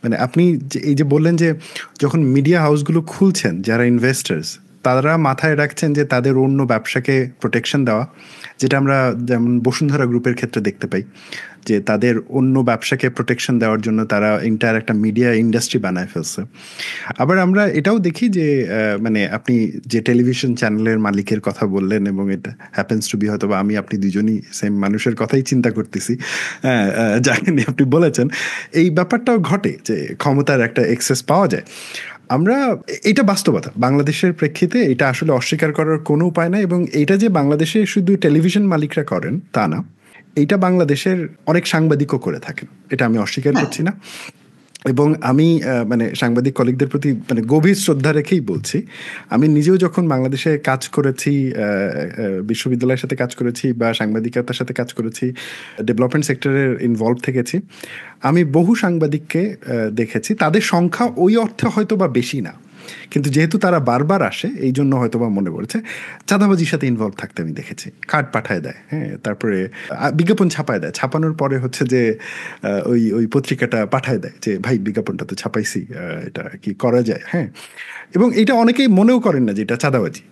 মানে আপনি এই যে বললেন যে যখন মিডিয়া হাউসগুলো খুলছেন যারা ইনভেস্টার্স তারা মাথায় রাখছেন যে তাদের অন্য ব্যবসাকে প্রোটেকশন দেওয়া, যেটা আমরা যেমন বসুন্ধরা গ্রুপের ক্ষেত্রে দেখতে পাই যে তাদের অন্য ব্যবসাকে প্রোটেকশন দেওয়ার জন্য তারা এন্টায়ার একটা মিডিয়া ইন্ডাস্ট্রি বানায় ফেলছে। আবার আমরা এটাও দেখি যে মানে আপনি যে টেলিভিশন চ্যানেলের মালিকের কথা বললেন এবং এটা হ্যাপেন্স টু বি হয়তো বা আমি আপনি দুজনই সেম মানুষের কথাই চিন্তা করতেছি, হ্যাঁ, যাকে নিয়ে আপনি বলেছেন এই ব্যাপারটাও ঘটে যে ক্ষমতার একটা এক্সেস পাওয়া যায়। আমরা এটা বাস্তবতা বাংলাদেশের প্রেক্ষিতে, এটা আসলে অস্বীকার করার কোনো উপায় নাই এবং এটা যে বাংলাদেশে শুধু টেলিভিশন মালিকরা করেন তা না, এইটা বাংলাদেশের অনেক সাংবাদিকও করে থাকেন, এটা আমি অস্বীকার হ্যাঁ। করছি না। এবং আমি মানে সাংবাদিক কলিগদের প্রতি মানে গভীর শ্রদ্ধা রেখেই বলছি, আমি নিজেও যখন বাংলাদেশে কাজ করেছি, বিশ্ববিদ্যালয়ের সাথে কাজ করেছি বা সাংবাদিকতার সাথে কাজ করেছি, ডেভেলপমেন্ট সেক্টরের ইনভলভ থেকেছি, আমি বহু সাংবাদিককে দেখেছি, তাদের সংখ্যা ওই অর্থে হয়তো বা বেশি না, কিন্তু যেহেতু তারা বারবার আসে এই জন্য হয়তো বা মনে পড়েছে, চাঁদাবাজির সাথে ইনভলভ থাকতে আমি দেখেছি। কার্ড পাঠায় দেয়, হ্যাঁ, তারপরে বিজ্ঞাপন ছাপায় দেয়, ছাপানোর পরে হচ্ছে যে ওই ওই পত্রিকাটা পাঠায় দেয় যে ভাই বিজ্ঞাপনটা তো ছাপাইছি, এটা কি করা যায়, হ্যাঁ। এবং এটা অনেকেই মনেও করেন না যে এটা চাঁদাবাজি।